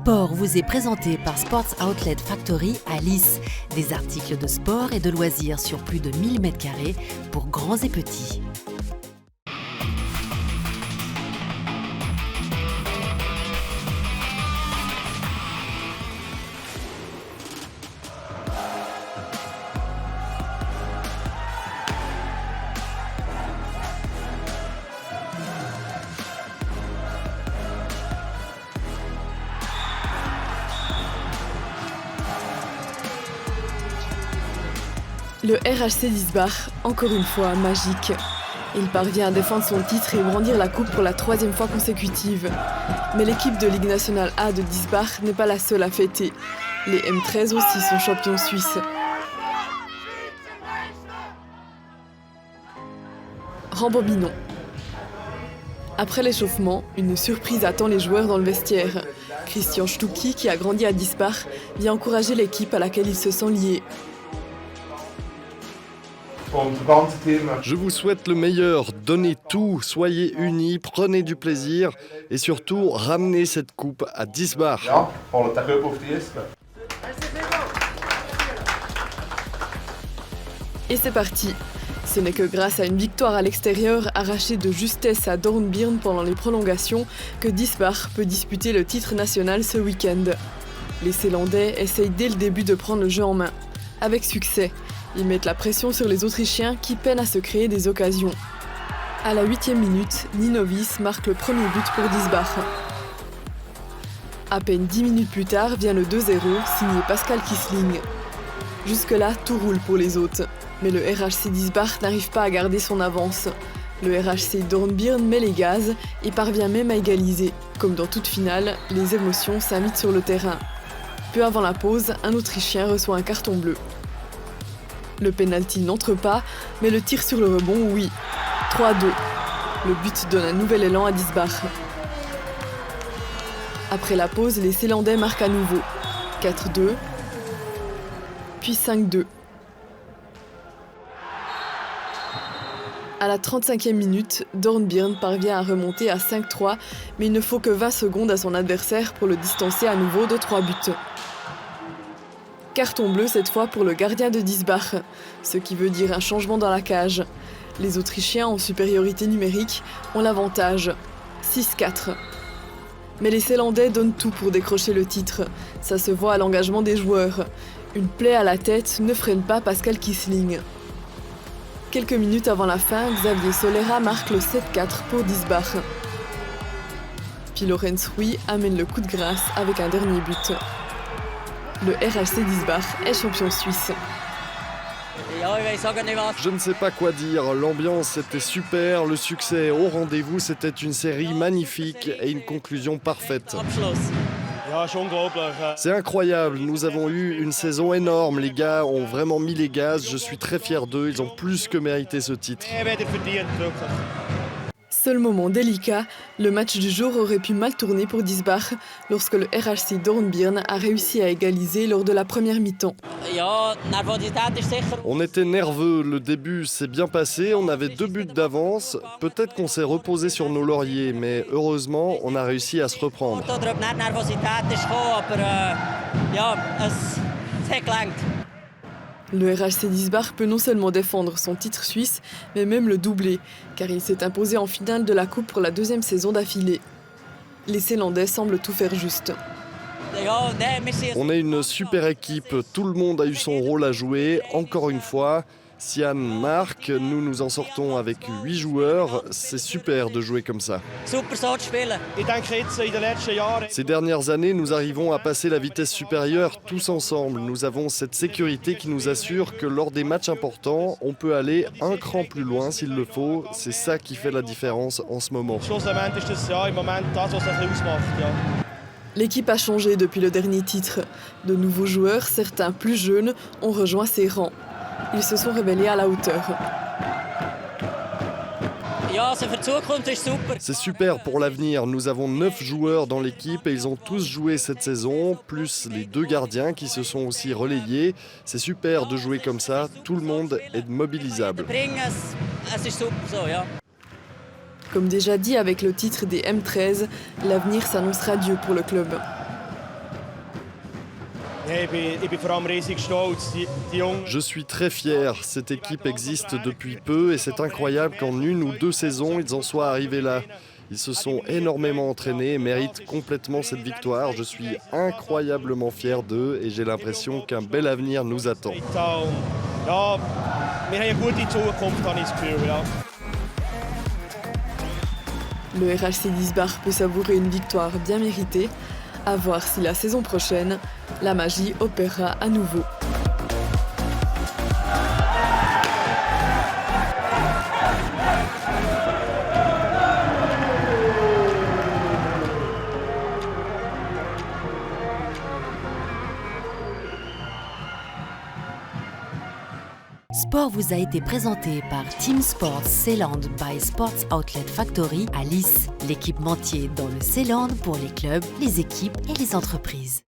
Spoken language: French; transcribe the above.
Sport vous est présenté par Sports Outlet Factory à Lys. Des articles de sport et de loisirs sur plus de 1000 m² pour grands et petits. Le RHC Diesbach, encore une fois, magique. Il parvient à défendre son titre et brandir la coupe pour la 3e fois consécutive. Mais l'équipe de Ligue nationale A de Diesbach n'est pas la seule à fêter. Les M13 aussi sont champions suisses. Rembobinons. Après l'échauffement, une surprise attend les joueurs dans le vestiaire. Christian Stucki, qui a grandi à Diesbach, vient encourager l'équipe à laquelle il se sent lié. Je vous souhaite le meilleur, donnez tout, soyez unis, prenez du plaisir et surtout ramenez cette coupe à Diesbach. Et c'est parti. Ce n'est que grâce à une victoire à l'extérieur arrachée de justesse à Dornbirn pendant les prolongations que Diesbach peut disputer le titre national ce week-end. Les Zélandais essayent dès le début de prendre le jeu en main. Avec succès. Ils mettent la pression sur les Autrichiens qui peinent à se créer des occasions. À la 8e minute, Ninovic marque le premier but pour Diesbach. À peine 10 minutes plus tard vient le 2-0 signé Pascal Kissling. Jusque-là, tout roule pour les hôtes. Mais le RHC Diesbach n'arrive pas à garder son avance. Le RHC Dornbirn met les gaz et parvient même à égaliser. Comme dans toute finale, les émotions s'invitent sur le terrain. Peu avant la pause, un Autrichien reçoit un carton bleu. Le pénalty n'entre pas, mais le tir sur le rebond, oui. 3-2. Le but donne un nouvel élan à Diesbach. Après la pause, les Zélandais marquent à nouveau. 4-2, puis 5-2. À la 35e minute, Dornbirn parvient à remonter à 5-3, mais il ne faut que 20 secondes à son adversaire pour le distancer à nouveau de 3 buts. Carton bleu cette fois pour le gardien de Diesbach, ce qui veut dire un changement dans la cage. Les Autrichiens en supériorité numérique ont l'avantage, 6-4. Mais les Zélandais donnent tout pour décrocher le titre, ça se voit à l'engagement des joueurs. Une plaie à la tête ne freine pas Pascal Kissling. Quelques minutes avant la fin, Xavier Solera marque le 7-4 pour Diesbach. Puis Lorenz Rui amène le coup de grâce avec un dernier but. Le RHC Diesbach est champion suisse. Je ne sais pas quoi dire, l'ambiance était super, le succès au rendez-vous, c'était une série magnifique et une conclusion parfaite. C'est incroyable, nous avons eu une saison énorme, les gars ont vraiment mis les gaz, je suis très fier d'eux, ils ont plus que mérité ce titre. Seul moment délicat, le match du jour aurait pu mal tourner pour Diesbach lorsque le RHC Dornbirn a réussi à égaliser lors de la première mi-temps. On était nerveux, le début s'est bien passé, on avait 2 buts d'avance, peut-être qu'on s'est reposé sur nos lauriers, mais heureusement on a réussi à se reprendre. Le RHC Diesbach peut non seulement défendre son titre suisse, mais même le doubler, car il s'est imposé en finale de la Coupe pour la 2e saison d'affilée. Les Zélandais semblent tout faire juste. On est une super équipe, tout le monde a eu son rôle à jouer, encore une fois. Sian marque, nous nous en sortons avec 8 joueurs, c'est super de jouer comme ça. Ces dernières années, nous arrivons à passer la vitesse supérieure tous ensemble. Nous avons cette sécurité qui nous assure que lors des matchs importants, on peut aller un cran plus loin s'il le faut. C'est ça qui fait la différence en ce moment. L'équipe a changé depuis le dernier titre. De nouveaux joueurs, certains plus jeunes, ont rejoint ses rangs. Ils se sont révélés à la hauteur. C'est super pour l'avenir. Nous avons 9 joueurs dans l'équipe et ils ont tous joué cette saison, plus les 2 gardiens qui se sont aussi relayés. C'est super de jouer comme ça. Tout le monde est mobilisable. Comme déjà dit avec le titre des M13, l'avenir s'annonce radieux pour le club. Je suis très fier, cette équipe existe depuis peu et c'est incroyable qu'en 1 ou 2 saisons, ils en soient arrivés là. Ils se sont énormément entraînés et méritent complètement cette victoire. Je suis incroyablement fier d'eux et j'ai l'impression qu'un bel avenir nous attend. Le RHC Diesbach peut savourer une victoire bien méritée. À voir si la saison prochaine, la magie opérera à nouveau. Sport vous a été présenté par Team Sports Seeland by Sports Outlet Factory à Lys, l'équipementier dans le Seeland pour les clubs, les équipes et les entreprises.